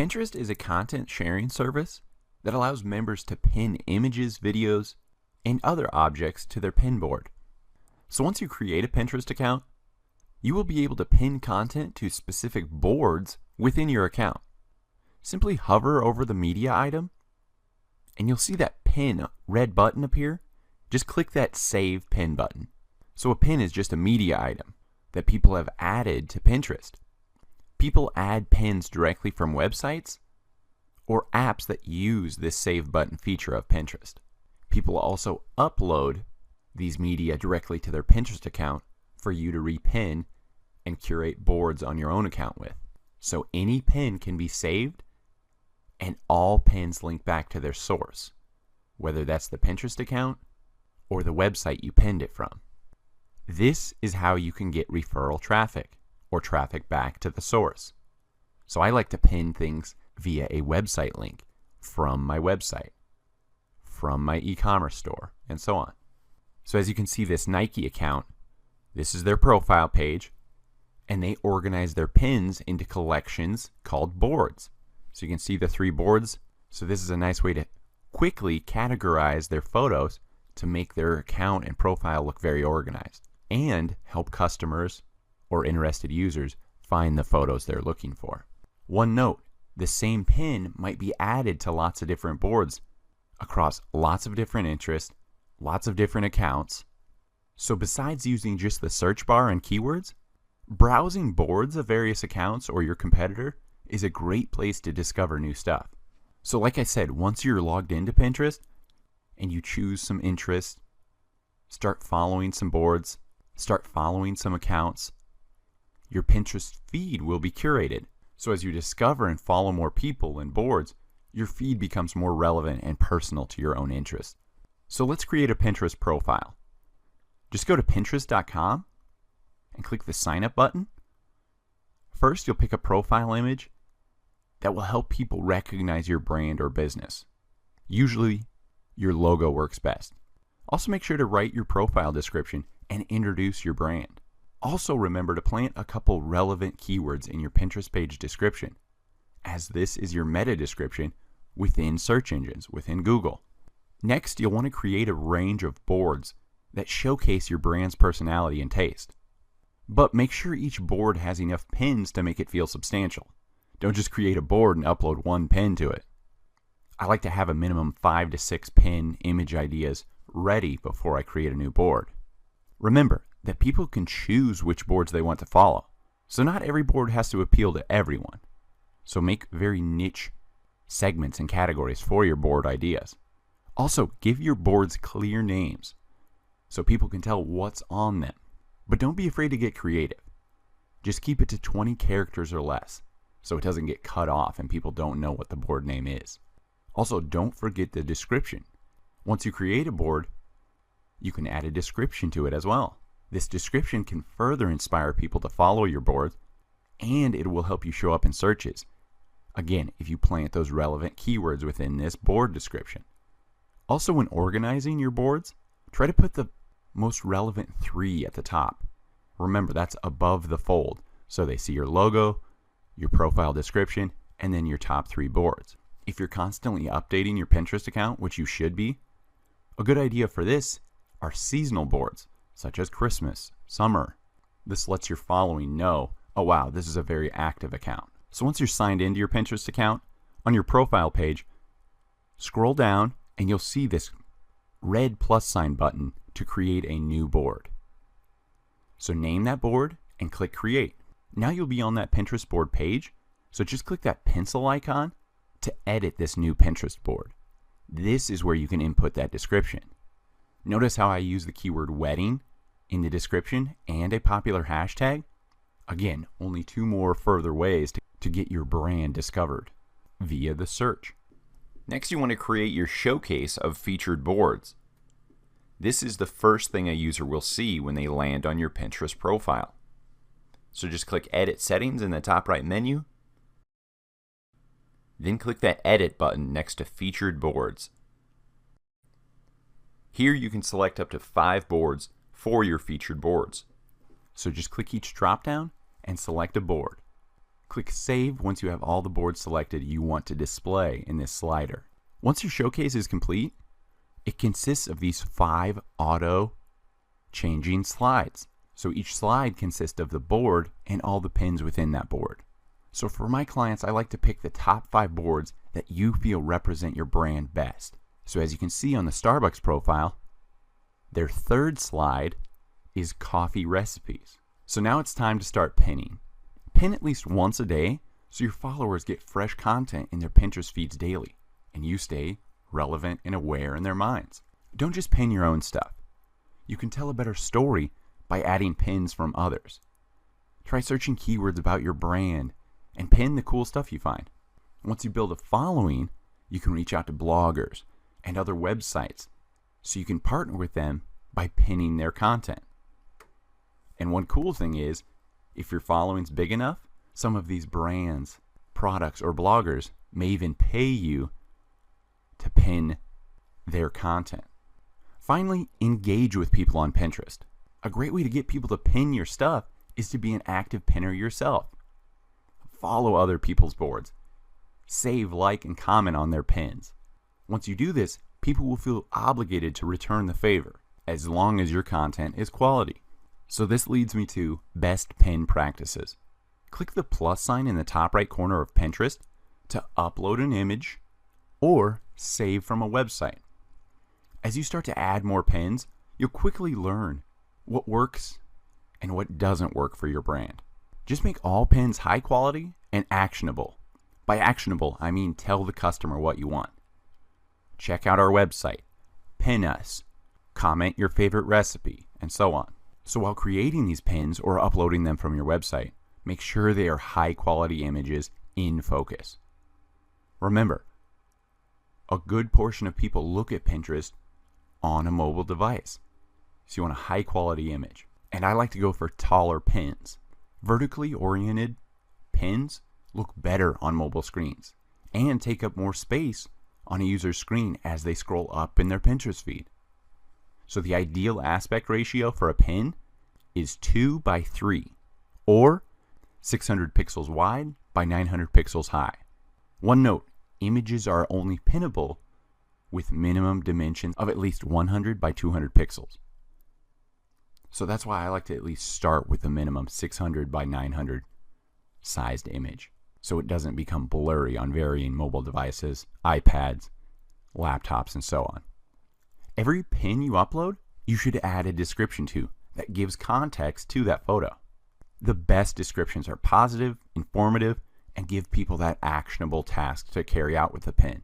Pinterest is a content sharing service that allows members to pin images, videos, and other objects to their pin board. So once you create a Pinterest account, you will be able to pin content to specific boards within your account. Simply hover over the media item, and you'll see that pin red button appear. Just click that Save Pin button. So a pin is just a media item that people have added to Pinterest. People add pins directly from websites or apps that use this Save button feature of Pinterest. People also upload these media directly to their Pinterest account for you to repin and curate boards on your own account with. So any pin can be saved, and all pins link back to their source, whether that's the Pinterest account or the website you pinned it from. This is how you can get referral traffic or traffic back to the source. So I like to pin things via a website link from my website, from my e-commerce store, and so on. So as you can see, this Nike account, this is their profile page, and they organize their pins into collections called boards. So you can see the 3 boards. So this is a nice way to quickly categorize their photos to make their account and profile look very organized and help customers or interested users find the photos they're looking for. One note, the same pin might be added to lots of different boards across lots of different interests, lots of different accounts. So besides using just the search bar and keywords, browsing boards of various accounts or your competitor is a great place to discover new stuff. So like I said, once you're logged into Pinterest and you choose some interests, start following some boards, start following some accounts, your Pinterest feed will be curated. So as you discover and follow more people and boards, your feed becomes more relevant and personal to your own interests. So let's create a Pinterest profile. Just go to pinterest.com and click the sign up button. First, you'll pick a profile image that will help people recognize your brand or business. Usually, your logo works best. Also, make sure to write your profile description and introduce your brand. Also, remember to plant a couple relevant keywords in your Pinterest page description, as this is your meta description within search engines, within Google. Next, you'll want to create a range of boards that showcase your brand's personality and taste. But make sure each board has enough pins to make it feel substantial. Don't just create a board and upload one pin to it. I like to have a minimum 5 to 6 pin image ideas ready before I create a new board. Remember that people can choose which boards they want to follow, so not every board has to appeal to everyone. So make very niche segments and categories for your board ideas. Also, give your boards clear names so people can tell what's on them. But don't be afraid to get creative. Just keep it to 20 characters or less so it doesn't get cut off and people don't know what the board name is. Also, don't forget the description. Once you create a board, you can add a description to it as well. This description can further inspire people to follow your board, and it will help you show up in searches. Again, if you plant those relevant keywords within this board description. Also, when organizing your boards, try to put the most relevant 3 at the top. Remember, that's above the fold, so they see your logo, your profile description, and then your top 3 boards. If you're constantly updating your Pinterest account, which you should be, a good idea for this are seasonal boards, such as Christmas, summer. This lets your following know, oh wow, this is a very active account. So once you're signed into your Pinterest account, on your profile page, scroll down and you'll see this red plus sign button to create a new board. So name that board and click create. Now you'll be on that Pinterest board page, so just click that pencil icon to edit this new Pinterest board. This is where you can input that description. Notice how I use the keyword wedding in the description and a popular hashtag? Again, only 2 more further ways to get your brand discovered via the search. Next, you want to create your showcase of featured boards. This is the first thing a user will see when they land on your Pinterest profile. So just click Edit Settings in the top right menu. Then click that Edit button next to Featured Boards. Here you can select up to 5 boards for your featured boards. So just click each drop down and select a board. Click Save once you have all the boards selected you want to display in this slider. Once your showcase is complete, it consists of these 5 auto-changing slides. So each slide consists of the board and all the pins within that board. So for my clients, I like to pick the top 5 boards that you feel represent your brand best. So as you can see on the Starbucks profile, their 3rd slide is coffee recipes. So now it's time to start pinning. Pin at least once a day so your followers get fresh content in their Pinterest feeds daily and you stay relevant and aware in their minds. Don't just pin your own stuff. You can tell a better story by adding pins from others. Try searching keywords about your brand and pin the cool stuff you find. Once you build a following, you can reach out to bloggers and other websites so you can partner with them by pinning their content. And one cool thing is, if your following's big enough, some of these brands, products, or bloggers may even pay you to pin their content. Finally, engage with people on Pinterest. A great way to get people to pin your stuff is to be an active pinner yourself. Follow other people's boards. Save, like, and comment on their pins. Once you do this, people will feel obligated to return the favor, as long as your content is quality. So this leads me to best pin practices. Click the plus sign in the top right corner of Pinterest to upload an image or save from a website. As you start to add more pins, you'll quickly learn what works and what doesn't work for your brand. Just make all pins high quality and actionable. By actionable, I mean tell the customer what you want. Check out our website, pin us, comment your favorite recipe, and so on. So while creating these pins or uploading them from your website, make sure they are high quality images in focus. Remember, a good portion of people look at Pinterest on a mobile device. So you want a high quality image. And I like to go for taller pins. Vertically oriented pins look better on mobile screens and take up more space on a user's screen as they scroll up in their Pinterest feed. So the ideal aspect ratio for a pin is 2:3 or 600 pixels wide by 900 pixels high. One note, images are only pinnable with minimum dimensions of at least 100 by 200 pixels. So that's why I like to at least start with a minimum 600 by 900 sized image, so it doesn't become blurry on varying mobile devices, iPads, laptops, and so on. Every pin you upload, you should add a description to that gives context to that photo. The best descriptions are positive, informative, and give people that actionable task to carry out with the pin.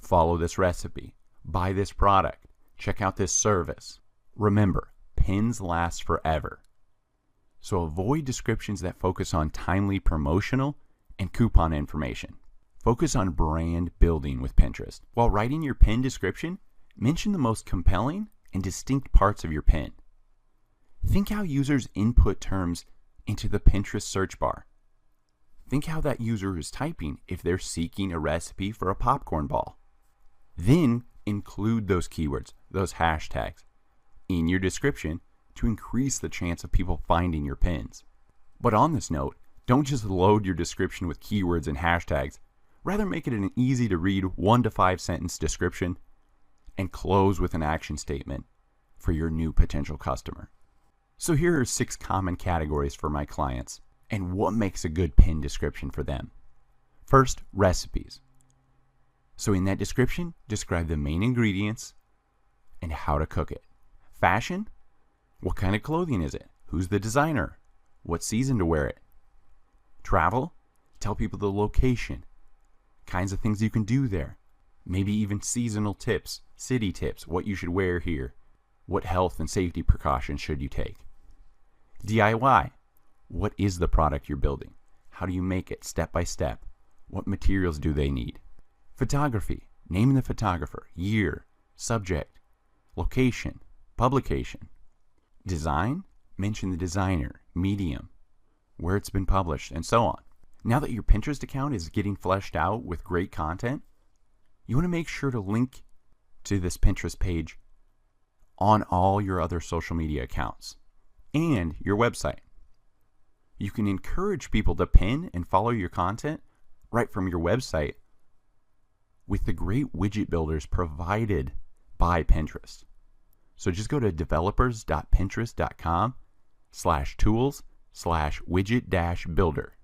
Follow this recipe, buy this product, check out this service. Remember, pins last forever. So avoid descriptions that focus on timely promotional and coupon information. Focus on brand building with Pinterest. While writing your pin description, mention the most compelling and distinct parts of your pin. Think how users input terms into the Pinterest search bar. Think how that user is typing if they're seeking a recipe for a popcorn ball. Then include those keywords, those hashtags, in your description to increase the chance of people finding your pins. But on this note, don't just load your description with keywords and hashtags. Rather make it an easy to read 1 to 5 sentence description and close with an action statement for your new potential customer. So here are 6 common categories for my clients and what makes a good pin description for them. First, recipes. So in that description, describe the main ingredients and how to cook it. Fashion, what kind of clothing is it? Who's the designer? What season to wear it? Travel, tell people the location, kinds of things you can do there, maybe even seasonal tips, city tips, what you should wear here, what health and safety precautions should you take. DIY, what is the product you're building? How do you make it step by step? What materials do they need? Photography, name the photographer, year, subject, location, publication. Design, mention the designer, medium, where it's been published, and so on. Now that your Pinterest account is getting fleshed out with great content, you want to make sure to link to this Pinterest page on all your other social media accounts and your website. You can encourage people to pin and follow your content right from your website with the great widget builders provided by Pinterest. So just go to developers.pinterest.com/tools/widget-builder.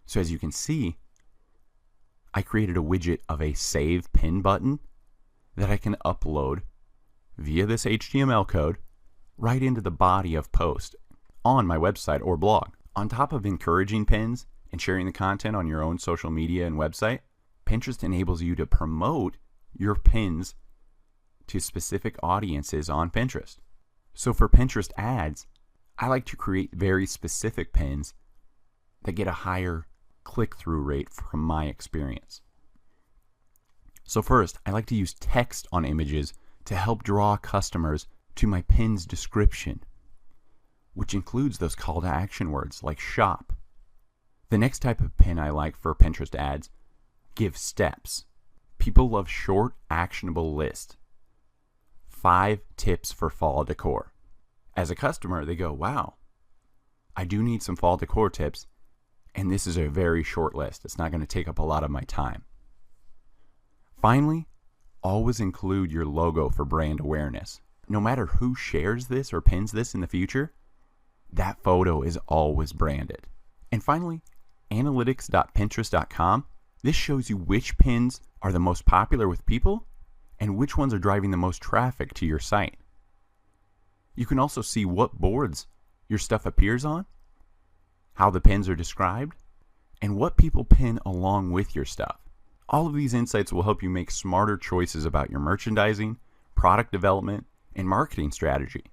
So as you can see, I created a widget of a save pin button that I can upload via this HTML code right into the body of post on my website or blog. On top of encouraging pins and sharing the content on your own social media and website, Pinterest enables you to promote your pins to specific audiences on Pinterest. So for Pinterest ads, I like to create very specific pins that get a higher click-through rate from my experience. So first, I like to use text on images to help draw customers to my pin's description, which includes those call to action words like shop. The next type of pin I like for Pinterest ads give steps. People love short, actionable lists. 5 tips for fall decor. As a customer, they go, wow, I do need some fall decor tips, and this is a very short list. It's not going to take up a lot of my time. Finally, always include your logo for brand awareness. No matter who shares this or pins this in the future, that photo is always branded. And finally, analytics.pinterest.com. This shows you which pins are the most popular with people and which ones are driving the most traffic to your site. You can also see what boards your stuff appears on, how the pins are described, and what people pin along with your stuff. All of these insights will help you make smarter choices about your merchandising, product development, and marketing strategy.